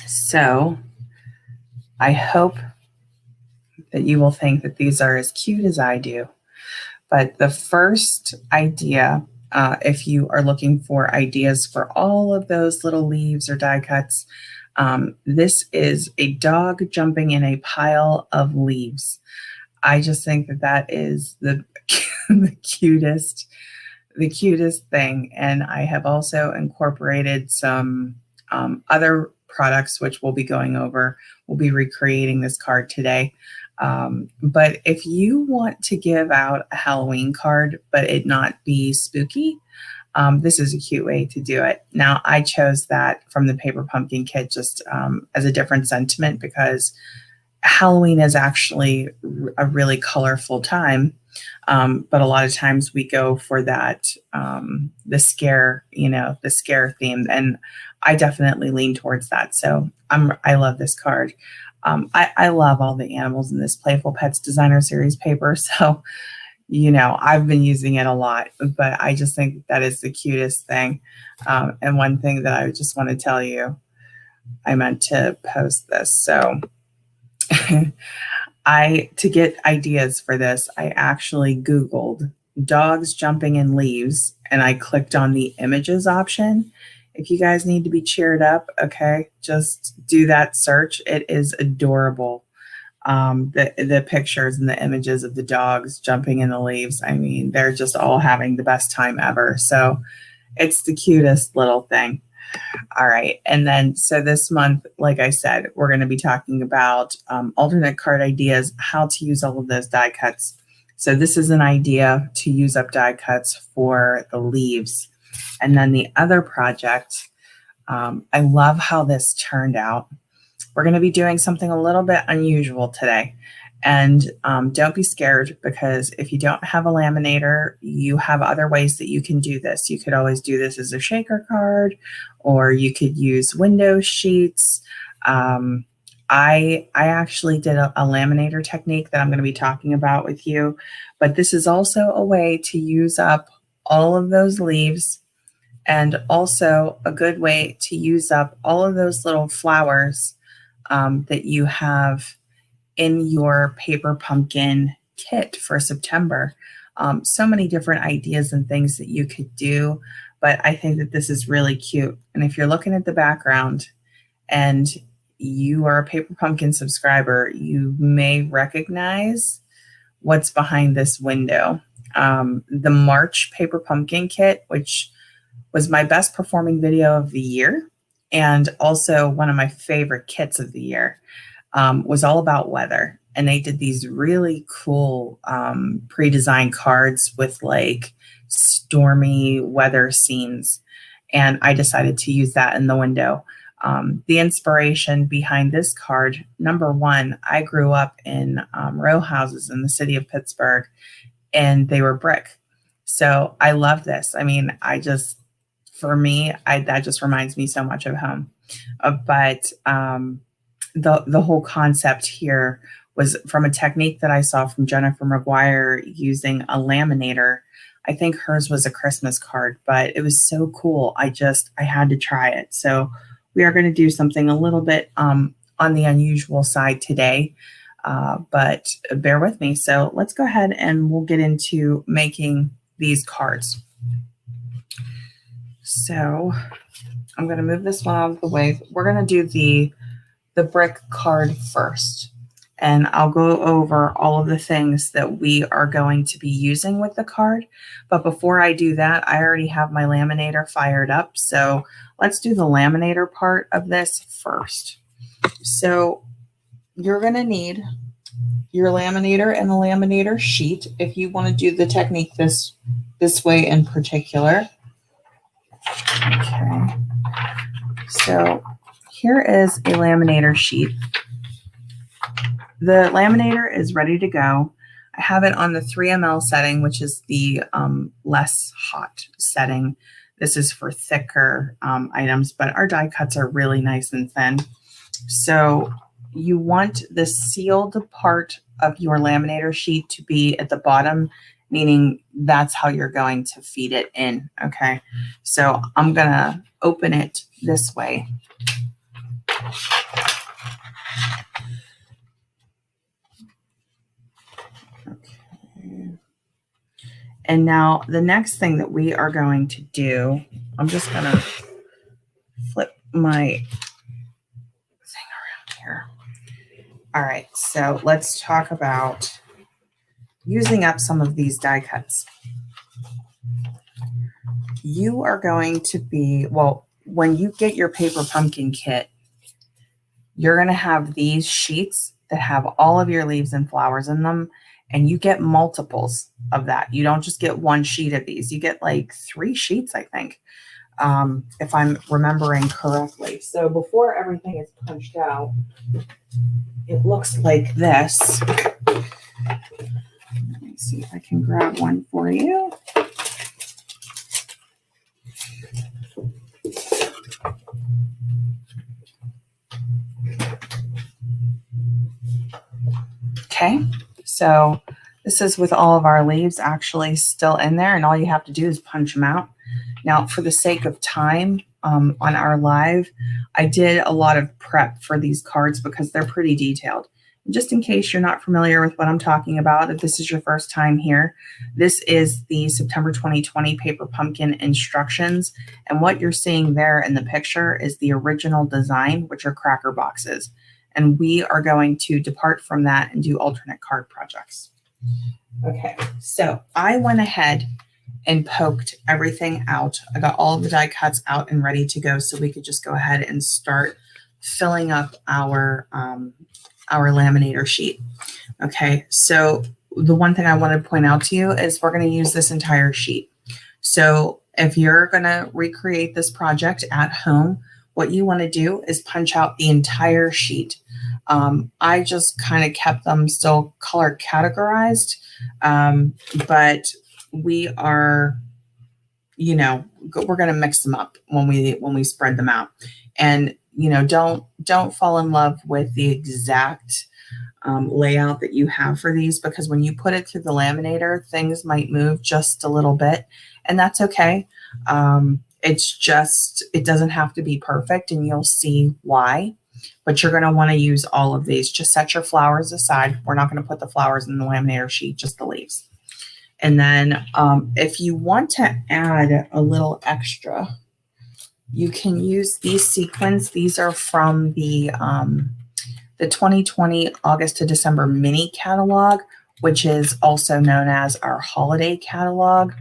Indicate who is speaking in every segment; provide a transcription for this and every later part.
Speaker 1: So I hope that you will think that these are as cute as I do. But the first idea, if you are looking for ideas for all of those little leaves or die cuts, this is a dog jumping in a pile of leaves. I just think that that is the the cutest thing. And I have also incorporated some other products, which we'll be going over. We'll be recreating this card today. But if you want to give out a Halloween card, but it not be spooky, this is a cute way to do it. Now, I chose that from the paper pumpkin kit just as a different sentiment because Halloween is actually a really colorful time. But a lot of times we go for that, the scare theme. And I definitely lean towards that. So I love this card. I love all the animals in this Playful Pets Designer Series paper. So, I've been using it a lot, but I just think that is the cutest thing. And one thing that I just want to tell you, I meant to post this. So to get ideas for this, I actually Googled dogs jumping in leaves and I clicked on the images option. If you guys need to be cheered up, okay, just do that search. It is adorable. The pictures and the images of the dogs jumping in the leaves. I mean, they're just all having the best time ever. So it's the cutest little thing. All right. And then, so this month, like I said, we're going to be talking about alternate card ideas, how to use all of those die cuts. So this is an idea to use up die cuts for the leaves. And then the other project, I love how this turned out. We're going to be doing something a little bit unusual today. And don't be scared, because if you don't have a laminator, you have other ways that you can do this. You could always do this as a shaker card, or you could use window sheets. I actually did a laminator technique that I'm going to be talking about with you, but this is also a way to use up all of those leaves, and also a good way to use up all of those little flowers that you have in your paper pumpkin kit for September. So many different ideas and things that you could do, but I think that this is really cute. And if you're looking at the background and you are a paper pumpkin subscriber, you may recognize what's behind this window. The March paper pumpkin kit, which was my best performing video of the year, and also one of my favorite kits of the year, was all about weather. And they did these really cool pre-designed cards with like stormy weather scenes. And I decided to use that in the window. The inspiration behind this card, number one, I grew up in row houses in the city of Pittsburgh, and they were brick. So I love this. I mean, for me, that just reminds me so much of home. But the whole concept here was from a technique that I saw from Jennifer McGuire using a laminator. I think hers was a Christmas card, but it was so cool. I had to try it. So we are going to do something a little bit on the unusual side today, but bear with me. So let's go ahead and we'll get into making these cards. So I'm going to move this one out of the way. We're going to do the brick card first, and I'll go over all of the things that we are going to be using with the card. But before I do that, I already have my laminator fired up. So let's do the laminator part of this first. So you're going to need your laminator and the laminator sheet if you want to do the technique this way in particular. Okay, so here is a laminator sheet. The laminator is ready to go. I have it on the 3 ml setting, which is the less hot setting. This is for thicker items, but our die cuts are really nice and thin. So you want the sealed part of your laminator sheet to be at the bottom, meaning that's how you're going to feed it in, okay? So I'm gonna open it this way. Okay. And now the next thing that we are going to do, I'm just going to flip my thing around here. All right, so let's talk about using up some of these die cuts. You are going to be, well, when you get your paper pumpkin kit, you're going to have these sheets that have all of your leaves and flowers in them, and you get multiples of that. You don't just get one sheet of these. You get like 3 sheets, I think, if I'm remembering correctly. So before everything is punched out, it looks like this. Let me see if I can grab one for you. Okay, so this is with all of our leaves actually still in there, and all you have to do is punch them out. Now, for the sake of time on our live, I did a lot of prep for these cards because they're pretty detailed. And just in case you're not familiar with what I'm talking about, if this is your first time here, this is the September 2020 Paper Pumpkin instructions. And what you're seeing there in the picture is the original design, which are cracker boxes. And we are going to depart from that and do alternate card projects. Okay, so I went ahead and poked everything out. I got all of the die cuts out and ready to go so we could just go ahead and start filling up our laminator sheet. Okay, so the one thing I want to point out to you is we're going to use this entire sheet. So if you're going to recreate this project at home, what you want to do is punch out the entire sheet. I just kind of kept them still color categorized, but we are, you know, we're going to mix them up when we spread them out. And, you know, don't fall in love with the exact layout that you have for these, because when you put it through the laminator, things might move just a little bit, and that's okay. It's just, it doesn't have to be perfect, and you'll see why. But you're going to want to use all of these. Just set your flowers aside. We're not going to put the flowers in the laminator sheet, just the leaves. And then if you want to add a little extra, you can use these sequins. These are from the 2020 August to December mini catalog, which is also known as our holiday catalog.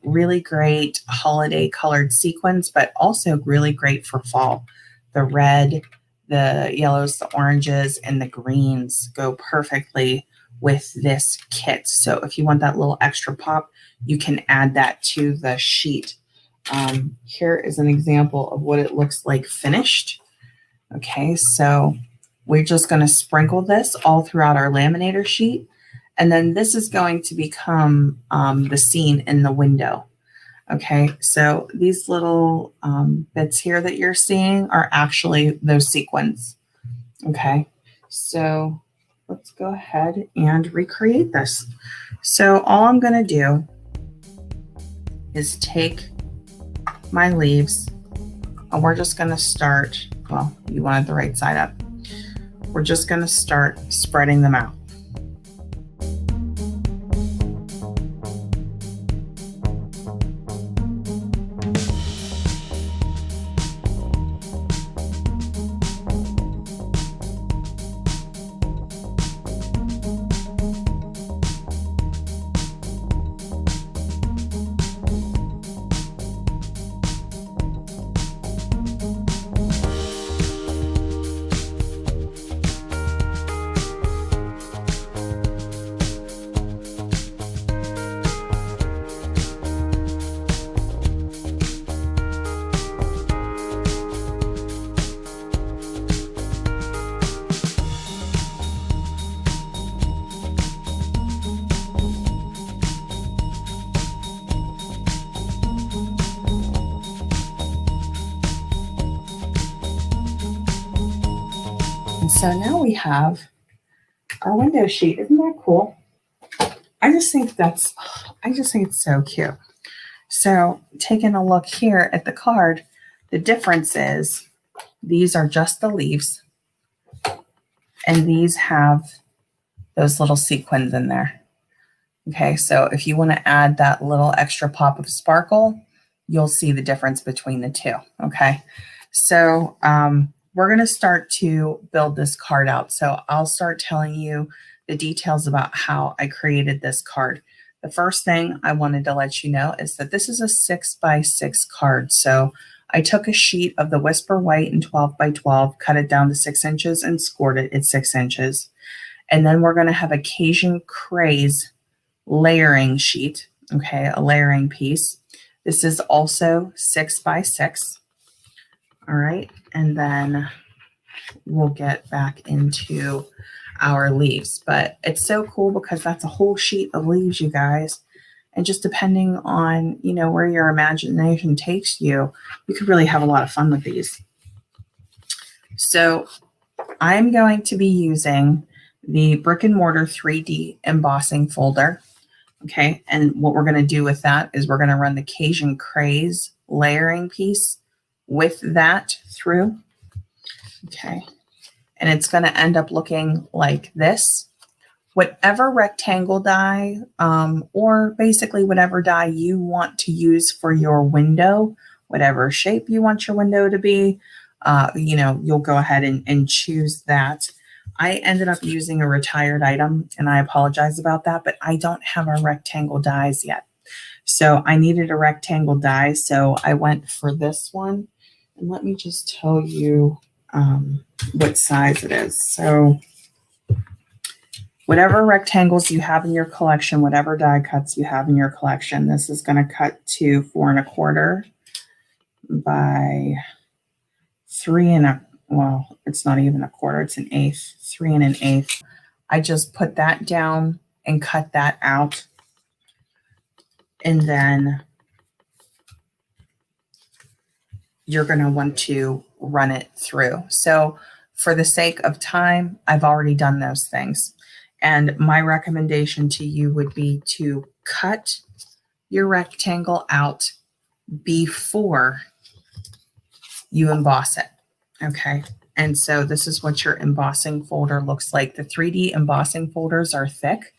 Speaker 1: Really great holiday colored sequins, but also really great for fall. The red, the yellows, the oranges, and the greens go perfectly with this kit. So if you want that little extra pop, you can add that to the sheet. Here is an example of what it looks like finished. Okay, so we're just going to sprinkle this all throughout our laminator sheet. And then this is going to become the scene in the window. Okay, so these little bits here that you're seeing are actually those sequins. Okay, so let's go ahead and recreate this. So all I'm going to do is take my leaves, and we're just going to start, well, you wanted the right side up. We're just going to start spreading them out. And so now we have our window sheet. Isn't that cool? I just think it's so cute. So taking a look here at the card, the difference is These are just the leaves, and these have those little sequins in there. Okay, so if you want to add that little extra pop of sparkle, you'll see the difference between the two. Okay, so we're going to start to build this card out. So I'll start telling you the details about how I created this card. The first thing I wanted to let you know is that this is a 6x6 card. So I took a sheet of the Whisper White in 12x12, cut it down to 6 inches, and scored it at 6 inches. And then we're going to have a Cajun Craze layering sheet, okay, a layering piece. This is also 6x6. All right, and then we'll get back into our leaves. But it's so cool because that's a whole sheet of leaves, you guys. And just depending on, you know, where your imagination takes you, you could really have a lot of fun with these. So I'm going to be using the Brick and Mortar 3D embossing folder. Okay, and what we're going to do with that is we're going to run the Cajun Craze layering piece with that through. Okay, and it's going to end up looking like this. Whatever rectangle die or basically whatever die you want to use for your window, whatever shape you want your window to be, you know, you'll go ahead and choose that. I ended up using a retired item, and I apologize about that, but I don't have our rectangle dies yet. So I needed a rectangle die, so I went for this one. And let me just tell you what size it is. So whatever rectangles you have in your collection, whatever die cuts you have in your collection, this is going to cut to 4 1/4 by 3 1/4. Well, it's not even a quarter, it's an eighth, 3 1/8. I just put that down and cut that out. And then you're going to want to run it through. So for the sake of time, I've already done those things. And my recommendation to you would be to cut your rectangle out before you emboss it. Okay, and so this is what your embossing folder looks like. The 3D embossing folders are thick.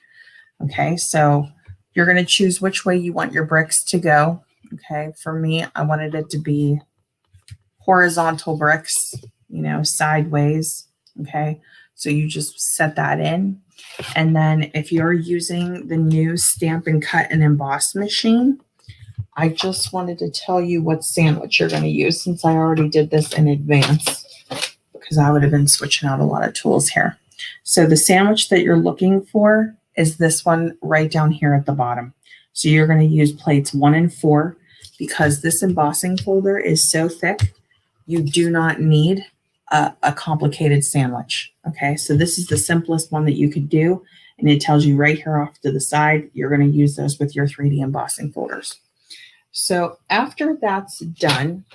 Speaker 1: Okay, so you're going to choose which way you want your bricks to go. Okay, for me, I wanted it to be horizontal bricks, you know, sideways. Okay, so you just set that in. And then if you're using the new Stampin' Cut and Emboss machine, I just wanted to tell you what sandwich you're going to use since I already did this in advance, because I would have been switching out a lot of tools here. So the sandwich that you're looking for is this one right down here at the bottom. So you're going to use plates 1 and 4 because this embossing folder is so thick, you do not need a complicated sandwich. Okay, so this is the simplest one that you could do, and it tells you right here off to the side, you're going to use those with your 3D embossing folders. So after that's done,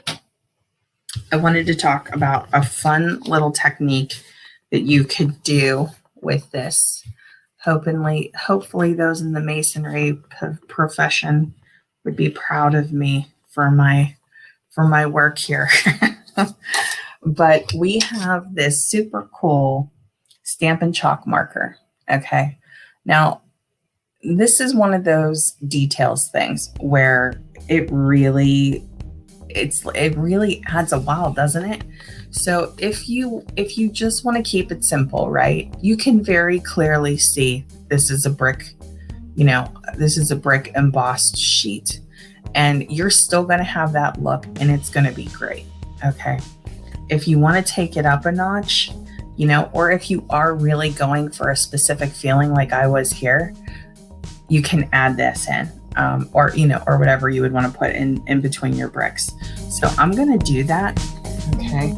Speaker 1: I wanted to talk about a fun little technique that you could do with this. Hopefully those in the masonry profession would be proud of me for my work here. But we have this super cool Stampin' chalk marker. Okay. Now, this is one of those details things where it really adds a wow, doesn't it? So if you just want to keep it simple, right? You can very clearly see this is a brick, you know, this is a brick embossed sheet, and you're still going to have that look, and it's going to be great. Okay. If you want to take it up a notch, you know, or if you are really going for a specific feeling like I was here, you can add this in, or, you know, or whatever you would want to put in between your bricks. So I'm going to do that. Okay.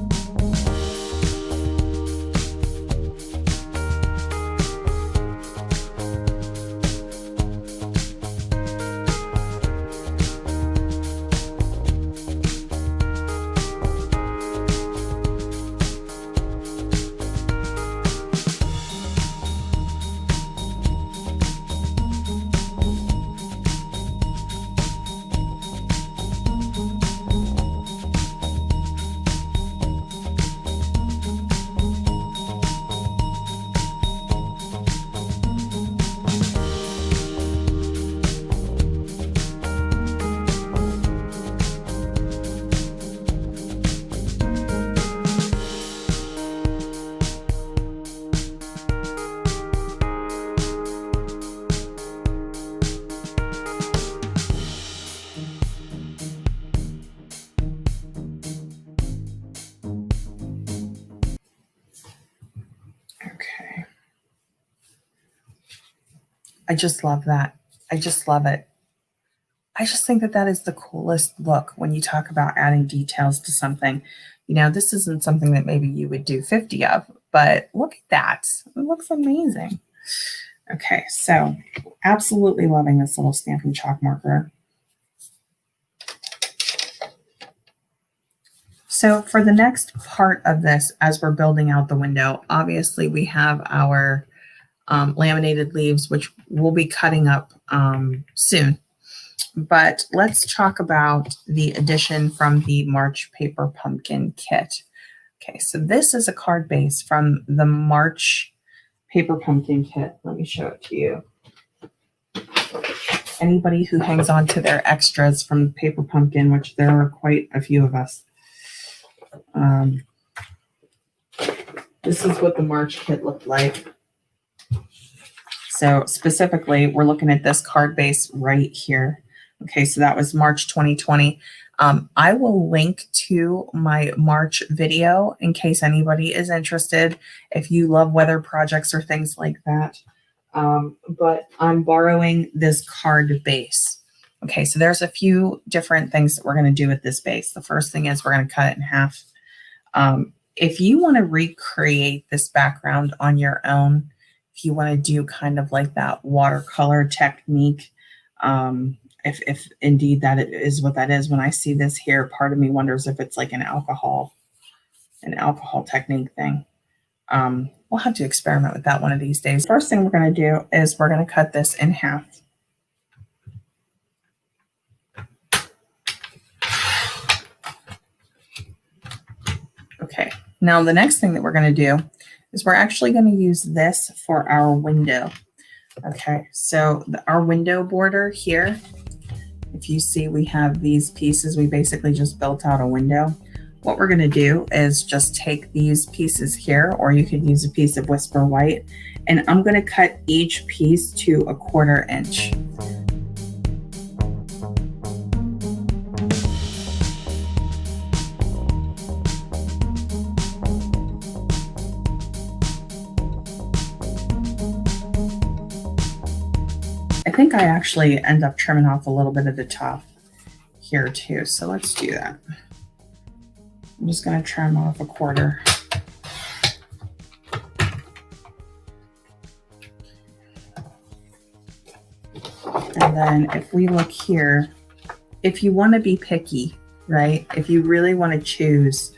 Speaker 1: I just love that. I just love it. I just think that that is the coolest look when you talk about adding details to something. You know, this isn't something that maybe you would do 50 of, but look at that. It looks amazing. Okay, so absolutely loving this little Stampin' chalk marker. So for the next part of this, as we're building out the window, obviously we have our laminated leaves, which we'll be cutting up soon. But let's talk about the addition from the March Paper Pumpkin kit. Okay, so this is a card base from the March Paper Pumpkin kit. Let me show it to you. Anybody who hangs on to their extras from Paper Pumpkin, which there are quite a few of us. This is what the March kit looked like. So specifically, we're looking at this card base right here. Okay, so that was March 2020. I will link to my March video in case anybody is interested, if you love weather projects or things like that. But I'm borrowing this card base. Okay, so there's a few different things that we're going to do with this base. The first thing is we're going to cut it in half. If you want to recreate this background on your own, if you want to do kind of like that watercolor technique, if indeed that is what that is. When I see this here, part of me wonders if it's like an alcohol technique thing. We'll have to experiment with that one of these days. First thing we're going to do is we're going to cut this in half. Okay, now the next thing that we're going to do is we're actually going to use this for our window. Okay, so our window border here, if you see we have these pieces, we basically just built out a window. What we're going to do is just take these pieces here, or you could use a piece of Whisper White, and I'm going to cut each piece to 1/4 inch. I think I actually end up trimming off a little bit of the top here too. So let's do that. I'm just going to trim off 1/4. And then if we look here, if you want to be picky, right? If you really want to choose,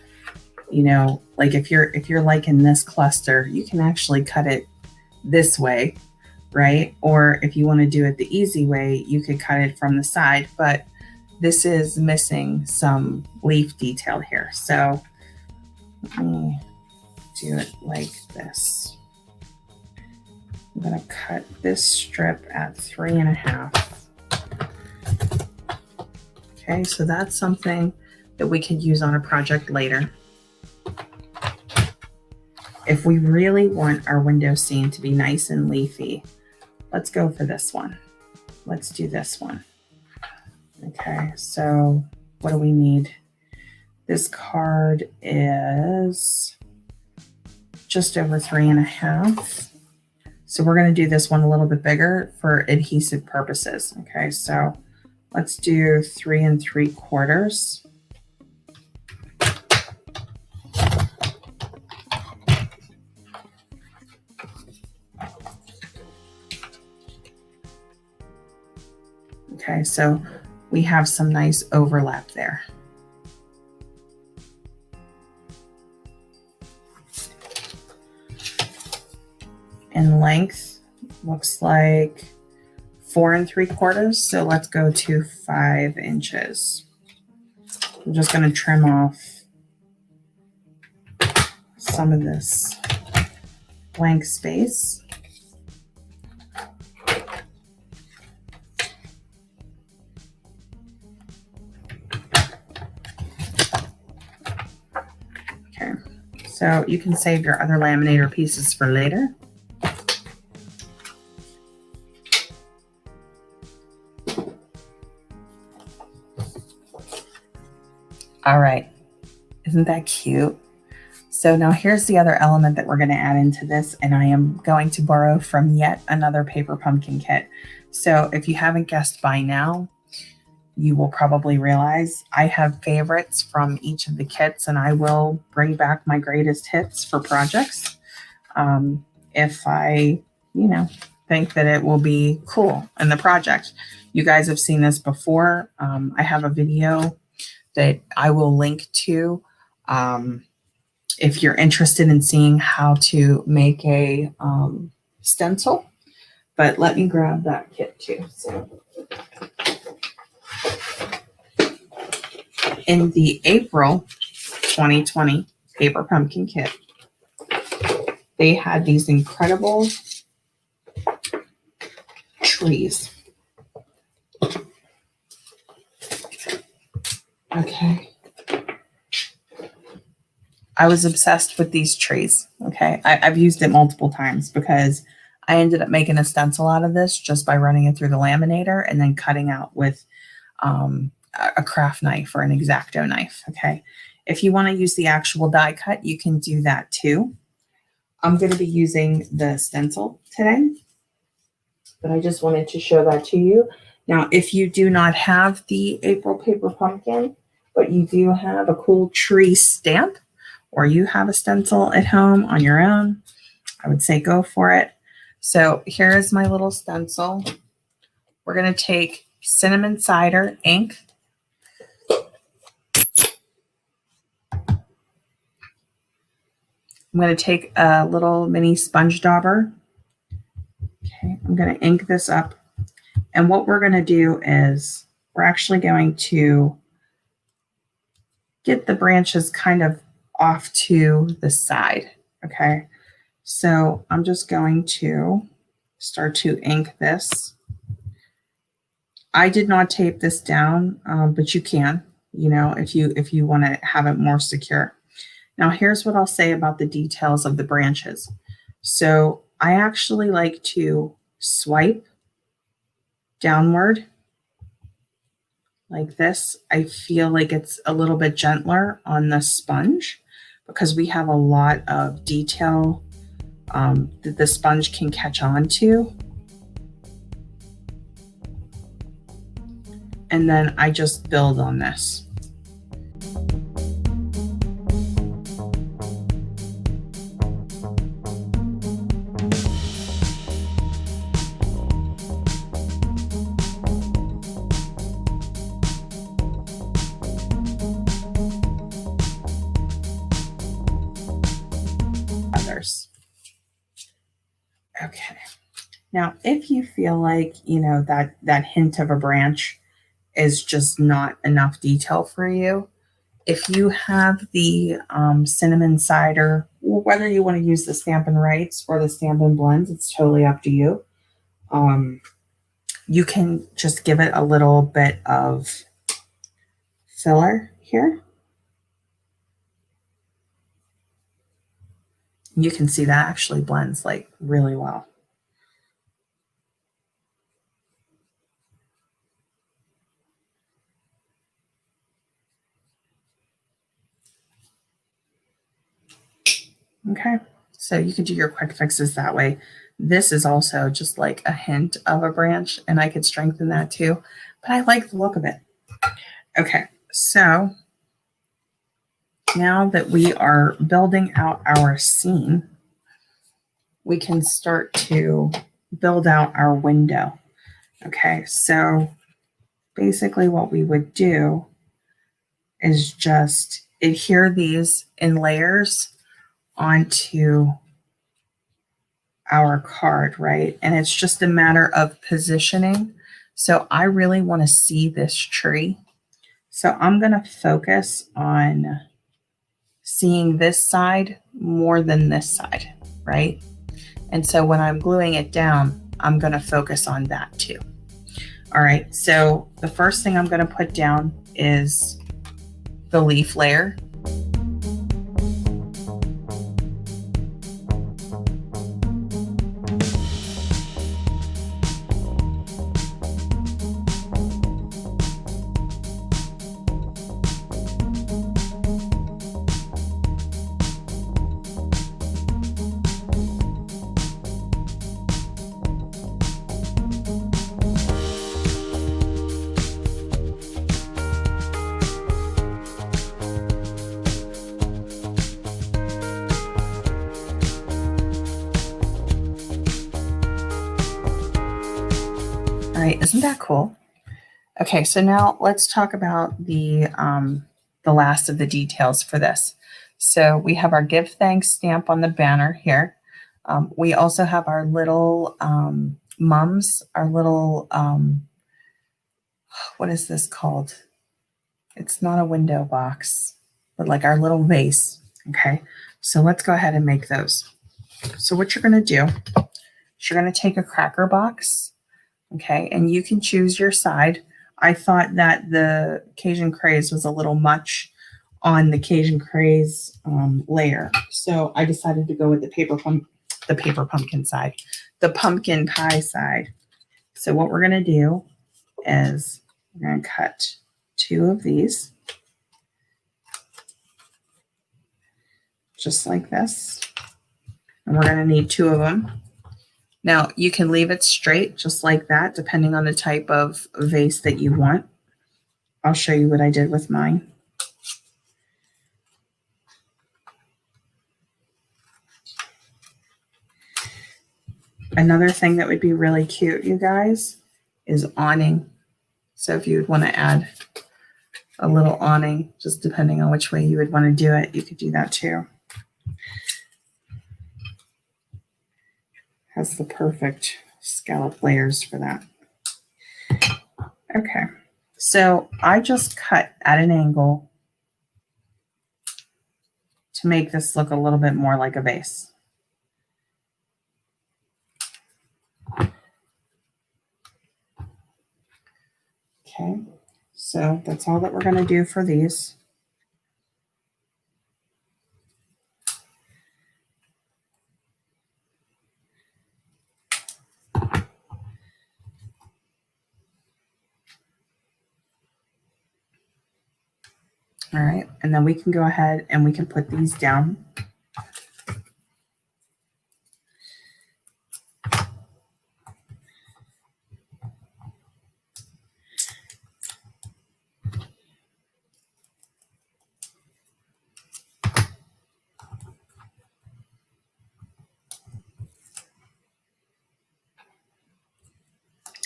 Speaker 1: you know, like if you're liking this cluster, you can actually cut it this way, right? Or if you want to do it the easy way, you could cut it from the side, but this is missing some leaf detail here. So let me do it like this. I'm going to cut this strip at 3.5. Okay, so that's something that we could use on a project later. If we really want our window scene to be nice and leafy, let's go for this one. Let's do this one. Okay, so what do we need? This card is just over 3.5. So we're going to do this one a little bit bigger for adhesive purposes. Okay, so let's do 3 3/4. Okay, so we have some nice overlap there. In length, looks like 4 3/4. So let's go to 5 inches. I'm just going to trim off some of this blank space. Okay, so you can save your other laminator pieces for later. All right, isn't that cute? So So now here's the other element that we're going to add into this, and I am going to borrow from yet another paper pumpkin kit. So if you haven't guessed by now, you will probably realize I have favorites from each of the kits, and I will bring back my greatest hits for projects if I, think that it will be cool in the project. You guys have seen this before. I have a video that I will link to if you're interested in seeing how to make a stencil. But let me grab that kit too. So in the April 2020 paper pumpkin kit, they had these incredible trees. Okay. I was obsessed with these trees. Okay. I've used it multiple times because I ended up making a stencil out of this just by running it through the laminator and then cutting out with a craft knife or an X-Acto knife. Okay. If you want to use the actual die cut, you can do that too. I'm going to be using the stencil today, but I just wanted to show that to you. Now, if you do not have the April paper pumpkin, but you do have a cool tree stamp, or you have a stencil at home on your own, I would say go for it. So here is my little stencil. We're going to take Cinnamon Cider ink. I'm going to take a little mini sponge dauber. Okay, I'm going to ink this up. And what we're going to do is we're actually going to get the branches kind of off to the side. Okay, so I'm just going to start to ink this. I did not tape this down, but you can, if you want to have it more secure. Now, here's what I'll say about the details of the branches. So I actually like to swipe downward like this. I feel like it's a little bit gentler on the sponge because we have a lot of detail that the sponge can catch on to. And then I just build on this. Okay. Now, if you feel like, that hint of a branch is just not enough detail for you, if you have the cinnamon cider, whether you want to use the Stampin' Rights or the Stampin' Blends, it's totally up to you. You can just give it a little bit of filler here. You can see that actually blends like really well. Okay, so you can do your quick fixes that way. This is also just like a hint of a branch, and I could strengthen that too, but I like the look of it. Okay, so now that we are building out our scene, we can start to build out our window. Okay, so basically what we would do is just adhere these in layers onto our card, right? And it's just a matter of positioning. So I really want to see this tree. So I'm going to focus on seeing this side more than this side, right? And so when I'm gluing it down, I'm going to focus on that too. All right, so the first thing I'm going to put down is the leaf layer. right, isn't that cool? Okay, so now let's talk about the last of the details for this. So we have our give thanks stamp on the banner here. We also have our little mums, our little, what is this called? It's not a window box, but like our little vase. Okay, so let's go ahead and make those. So what you're going to do is you're going to take a cracker box, okay, and you can choose your side. I thought that the Cajun Craze was a little much on the Cajun Craze layer, so I decided to go with the pumpkin side, the pumpkin pie side. So what we're going to do is we're going to cut 2 of these, just like this, and we're going to need 2 of them. Now, you can leave it straight just like that, depending on the type of vase that you want. I'll show you what I did with mine. Another thing that would be really cute, you guys, is awning. So if you would want to add a little awning, just depending on which way you would want to do it, you could do that too. Has the perfect scallop layers for that. Okay, so I just cut at an angle to make this look a little bit more like a vase. Okay, so that's all that we're going to do for these. All right, and then we can go ahead and we can put these down.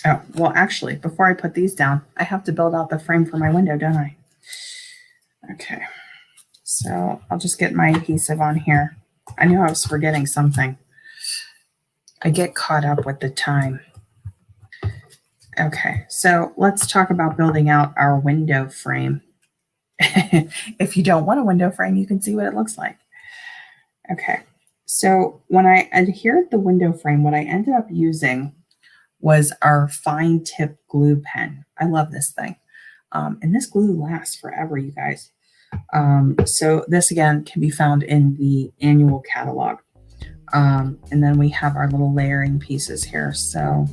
Speaker 1: Oh, well, actually, before I put these down, I have to build out the frame for my window, don't I? Okay, so I'll just get my adhesive on here. I knew I was forgetting something. I get caught up with the time. Okay, so let's talk about building out our window frame. If you don't want a window frame, you can see what it looks like. Okay, so when I adhered the window frame, what I ended up using was our fine tip glue pen. I love this thing. And this glue lasts forever, you guys. So this again can be found in the annual catalog. And then we have our little layering pieces here. So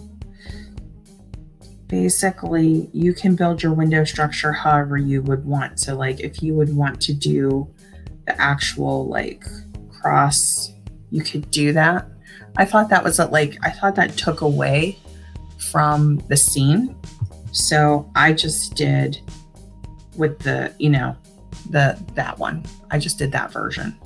Speaker 1: basically you can build your window structure however you would want. So like if you would want to do the actual like cross, you could do that. I thought that was I thought that took away from the scene. So I just did with the, you know, that one. I just did that version.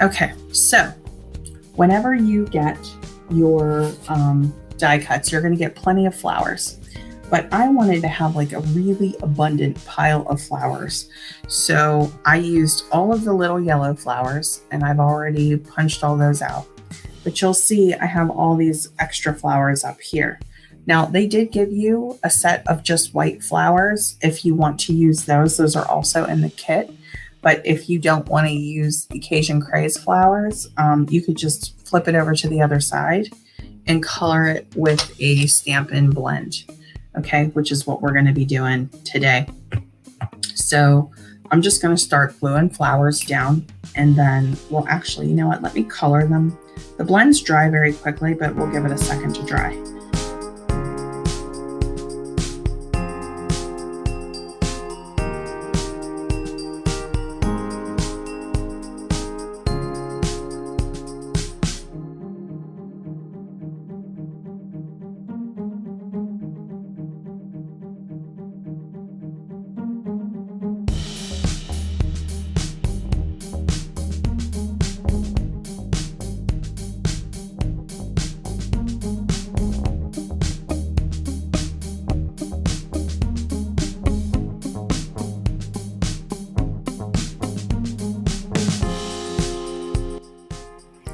Speaker 1: Okay, so whenever you get your die cuts, you're going to get plenty of flowers. But I wanted to have like a really abundant pile of flowers. So I used all of the little yellow flowers, and I've already punched all those out. But you'll see I have all these extra flowers up here. Now, they did give you a set of just white flowers. If you want to use those, those are also in the kit. But if you don't want to use the Cajun Craze flowers, you could just flip it over to the other side and color it with a Stampin blend. okay, which is what we're going to be doing today. So I'm just going to start gluing flowers down, and then we'll actually, you know what, let me color them. The blends dry very quickly, but we'll give it a second to dry.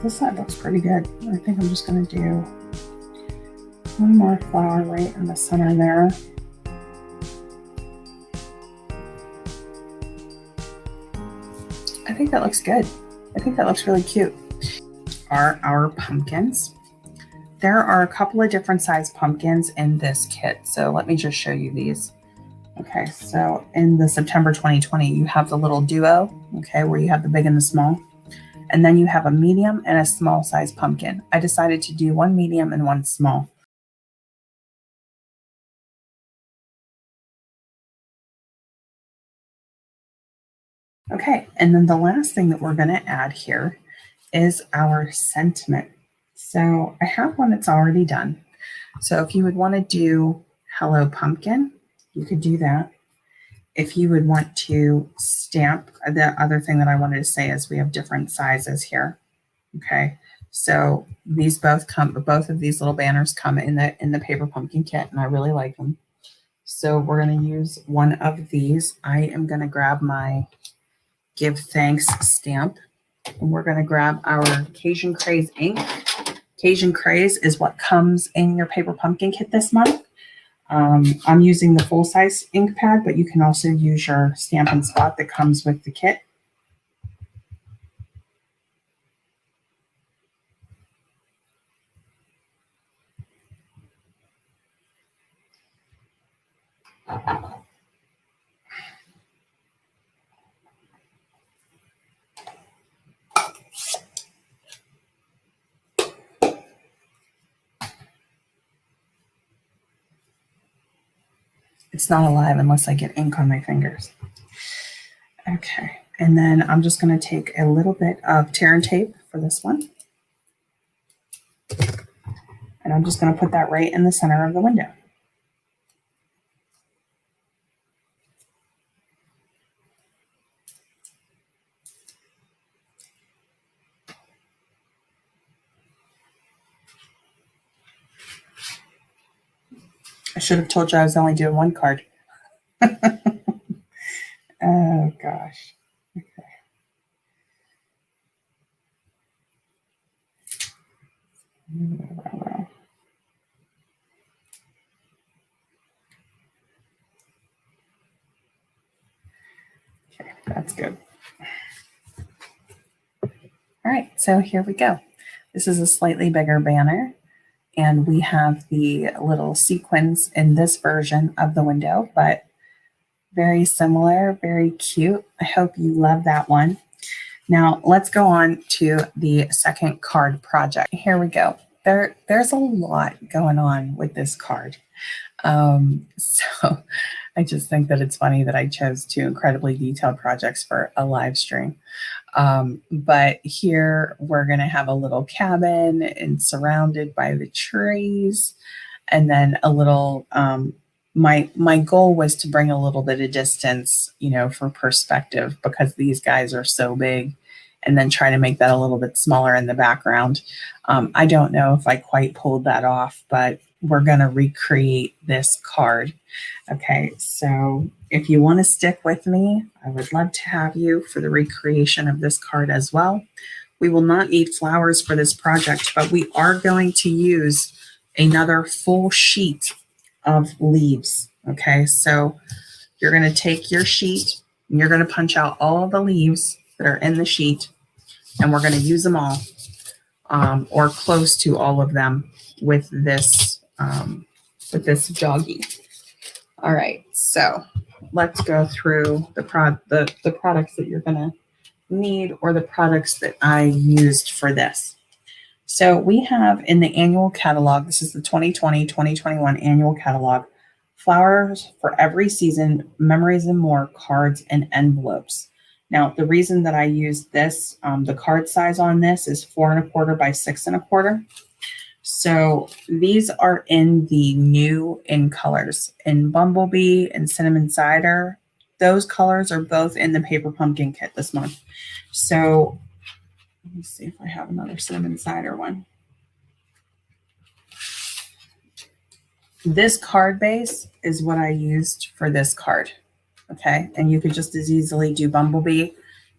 Speaker 1: This side looks pretty good. I think I'm just going to do one more flower right in the center there. I think that looks good. I think that looks really cute. Are our pumpkins. There are a couple of different size pumpkins in this kit. So let me just show you these. Okay, so in the September 2020, you have the little duo, okay, where you have the big and the small. And then you have a medium and a small size pumpkin. I decided to do one medium and one small. Okay, and then the last thing that we're going to add here is our sentiment. So I have one that's already done. So if you would want to do Hello Pumpkin, you could do that. If you would want to stamp, the other thing that I wanted to say is we have different sizes here. Okay, so these both of these little banners come in the paper pumpkin kit, and I really like them. So we're going to use one of these. I am going to grab my Give Thanks stamp, and we're going to grab our Cajun Craze ink. Cajun Craze is what comes in your paper pumpkin kit this month. I'm using the full-size ink pad, but you can also use your Stampin' Spot that comes with the kit. It's not alive unless I get ink on my fingers. Okay, and then I'm just going to take a little bit of tear and tape for this one. And I'm just going to put that right in the center of the window. I should have told you I was only doing one card. Oh, gosh. Okay. Okay, that's good. All right, so here we go. This is a slightly bigger banner, and we have the little sequins in this version of the window, but very similar, very cute. I hope you love that one. Now let's go on to the second card project. Here we go. There's a lot going on with this card. So I just think that it's funny that I chose two incredibly detailed projects for a live stream. But here we're going to have a little cabin and surrounded by the trees, and then a little, my goal was to bring a little bit of distance, you know, for perspective, because these guys are so big, and then try to make that a little bit smaller in the background. I don't know if I quite pulled that off, but we're going to recreate this card. Okay, so if you want to stick with me, I would love to have you for the recreation of this card as well. We will not need flowers for this project, but we are going to use another full sheet of leaves. Okay, so you're going to take your sheet and you're going to punch out all the leaves that are in the sheet, and we're going to use them all, or close to all of them with this doggy. All right, so let's go through the products that you're gonna need, or the products that I used for this. So we have in the annual catalog, this is the 2020-2021 annual catalog, flowers for every season, memories and more, cards and envelopes. Now, the reason that I use this, the card size on this is 4¼ by 6¼ So these are in the new in colors, in Bumblebee and Cinnamon Cider. Those colors are both in the Paper Pumpkin kit this month. So let me see if I have another Cinnamon Cider one. This card base is what I used for this card. Okay, and you could just as easily do Bumblebee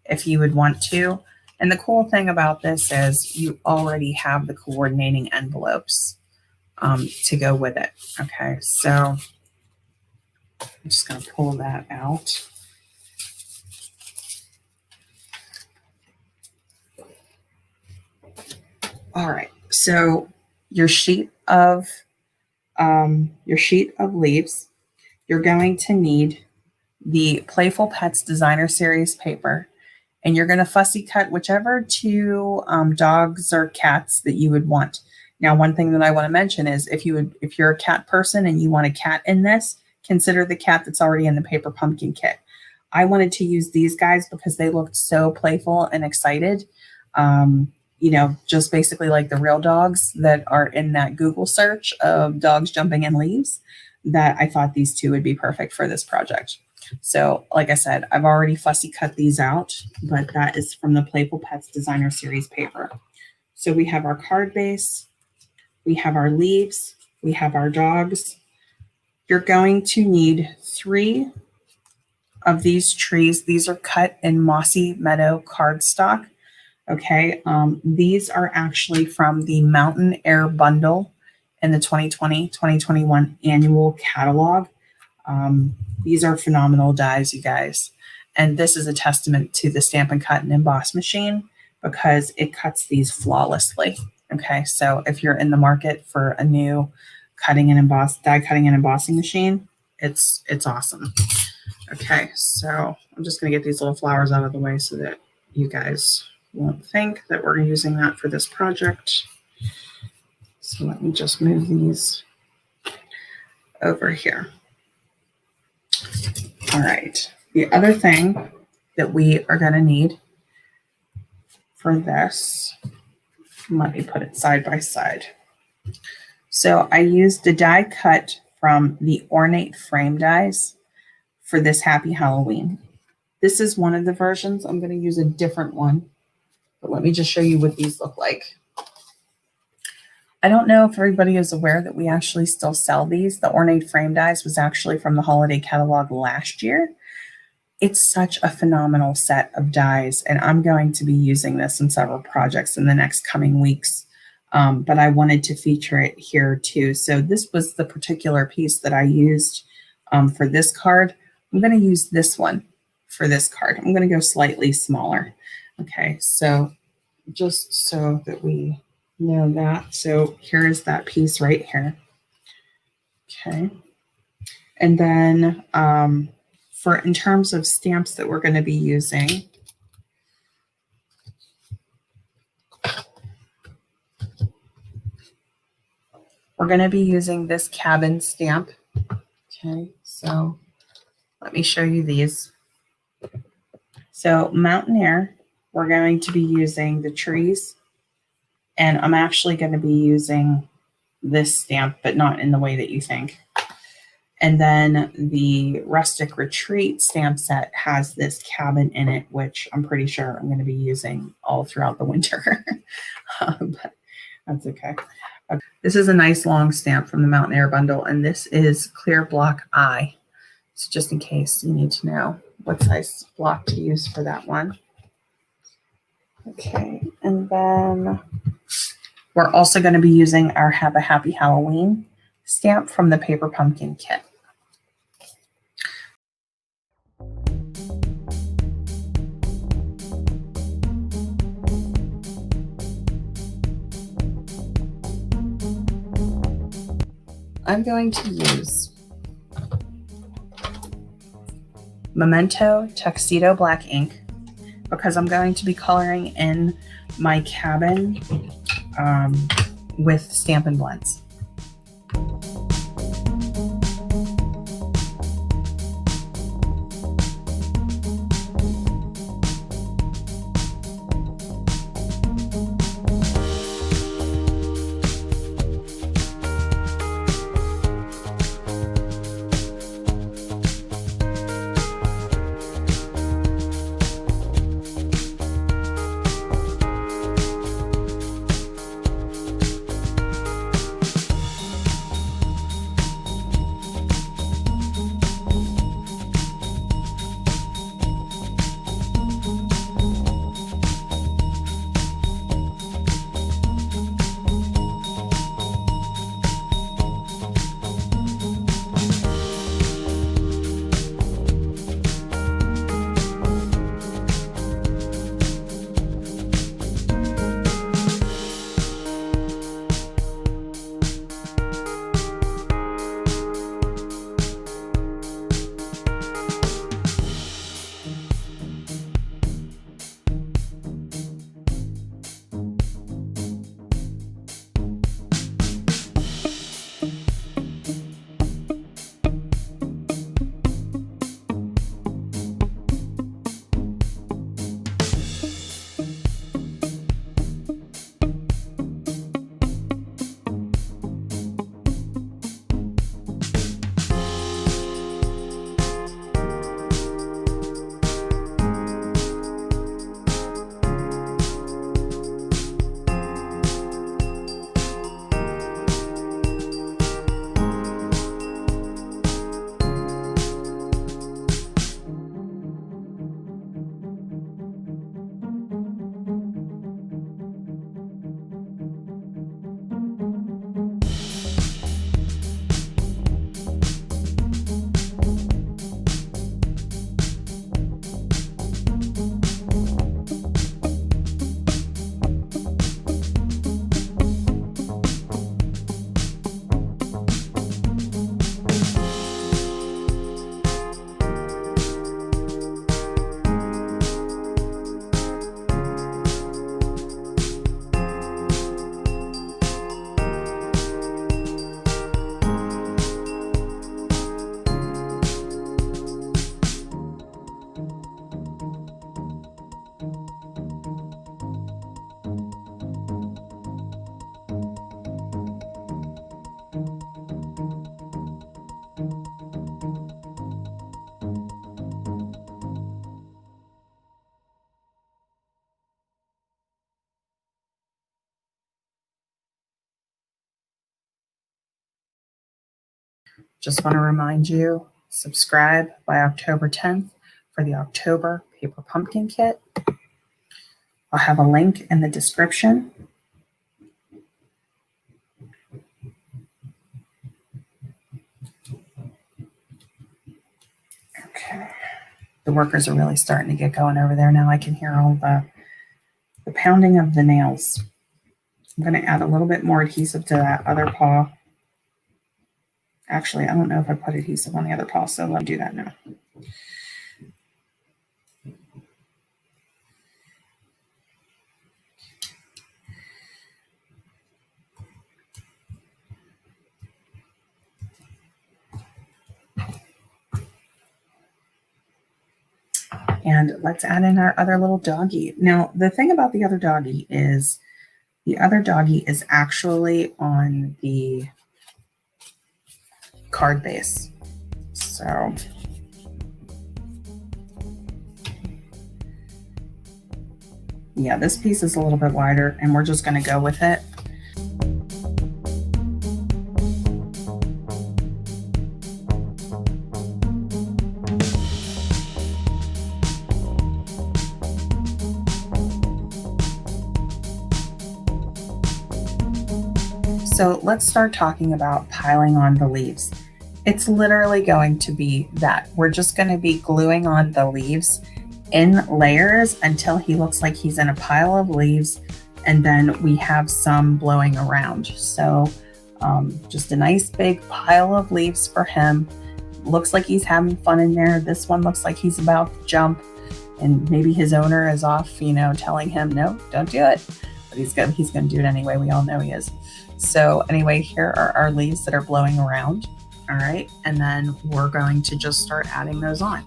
Speaker 1: if you would want to. And the cool thing about this is you already have the coordinating envelopes to go with it. Okay, so I'm just going to pull that out. All right, so your sheet of leaves, you're going to need the Playful Pets Designer Series paper. And you're going to fussy cut whichever two dogs or cats that you would want. Now, one thing that I want to mention is if you're a cat person and you want a cat in this, consider the cat that's already in the Paper Pumpkin kit. I wanted to use these guys because they looked so playful and excited. You know, just basically like the real dogs that are in that Google search of dogs jumping in leaves, that I thought these two would be perfect for this project. So like I said, I've already fussy cut these out, but that is from the Playful Pets Designer Series paper. So we have our card base, we have our leaves, we have our dogs. You're going to need 3 of these trees. These are cut in Mossy Meadow cardstock. Okay, these are actually from the Mountain Air bundle in the 2020-2021 annual catalog. These are phenomenal dies, you guys. And this is a testament to the Stampin' Cut and Emboss machine because it cuts these flawlessly. Okay, so if you're in the market for a new die cutting and embossing machine, it's awesome. Okay, so I'm just going to get these little flowers out of the way so that you guys won't think that we're using that for this project. So let me just move these over here. All right, the other thing that we are going to need for this, let me put it side by side. So I used the die cut from the Ornate Frame dies for this Happy Halloween. This is one of the versions. I'm going to use a different one, but let me just show you what these look like. I don't know if everybody is aware that we actually still sell these. The Ornate Frame dies was actually from the holiday catalog last year. It's such a phenomenal set of dies, and I'm going to be using this in several projects in the next coming weeks. But I wanted to feature it here too. So this was the particular piece that I used for this card. I'm going to use this one for this card. I'm going to go slightly smaller. Okay, so just so that we know that. So here is that piece right here. Okay. And then in terms of stamps that we're going to be using, we're going to be using this cabin stamp. Okay, so let me show you these. So Mountain Air, we're going to be using the trees. And I'm actually going to be using this stamp, but not in the way that you think. And then the Rustic Retreat stamp set has this cabin in it, which I'm pretty sure I'm going to be using all throughout the winter. But that's okay. This is a nice long stamp from the Mountain Air bundle, and this is Clear Block I. So just in case you need to know what size block to use for that one. Okay, and then we're also going to be using our Have a Happy Halloween stamp from the Paper Pumpkin kit. I'm going to use Memento Tuxedo Black ink because I'm going to be coloring in my cabin with Stampin' blends. Just want to remind you, subscribe by October 10th for the October Paper Pumpkin Kit. I'll have a link in the description. Okay. The workers are really starting to get going over there now. I can hear all the pounding of the nails. I'm going to add a little bit more adhesive to that other paw. Actually, I don't know if I put adhesive on the other paw, so let me do that now. And let's add in our other little doggy. Now, the thing about the other doggy is the other doggy is actually on the card base. So yeah, this piece is a little bit wider and we're just going to go with it. So let's start talking about piling on the leaves. It's literally going to be that. We're just going to be gluing on the leaves in layers until he looks like he's in a pile of leaves, and then we have some blowing around. So just a nice big pile of leaves for him. looks like he's having fun in there. This one looks like he's about to jump, and maybe his owner is off, you know, telling him, no, don't do it. But he's going to do it anyway. We all know he is. So anyway, here are our leaves that are blowing around. All right. And then we're going to just start adding those on.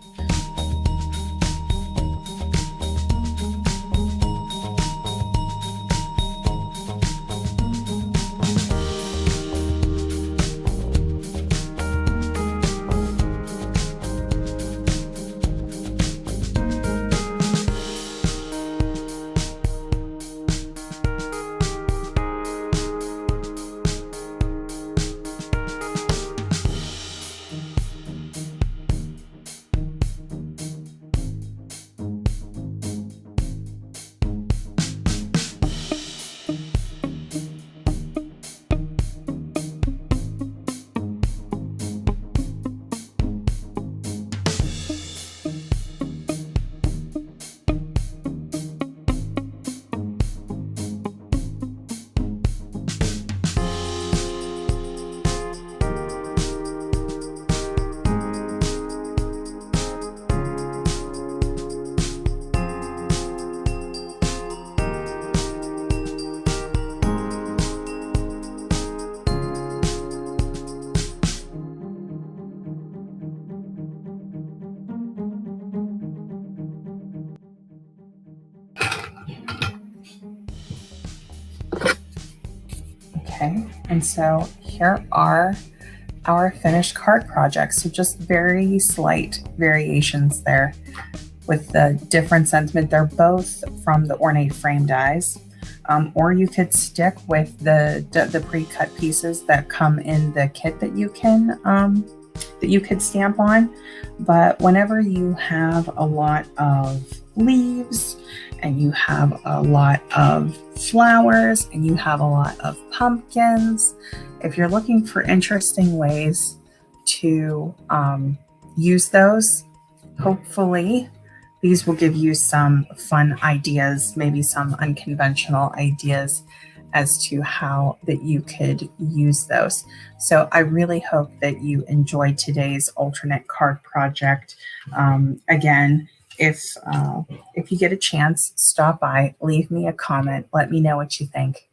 Speaker 1: Okay, and so here are our finished card projects. So just very slight variations there with the different sentiment. They're both from the ornate frame dies, or you could stick with the pre-cut pieces that come in the kit that you can that you could stamp on. But whenever you have a lot of leaves and you have a lot of flowers and you have a lot of pumpkins, if you're looking for interesting ways to use those, hopefully these will give you some fun ideas, maybe some unconventional ideas as to how that you could use those. So I really hope that you enjoyed today's alternate card project. Again, if you get a chance, stop by, leave me a comment, let me know what you think.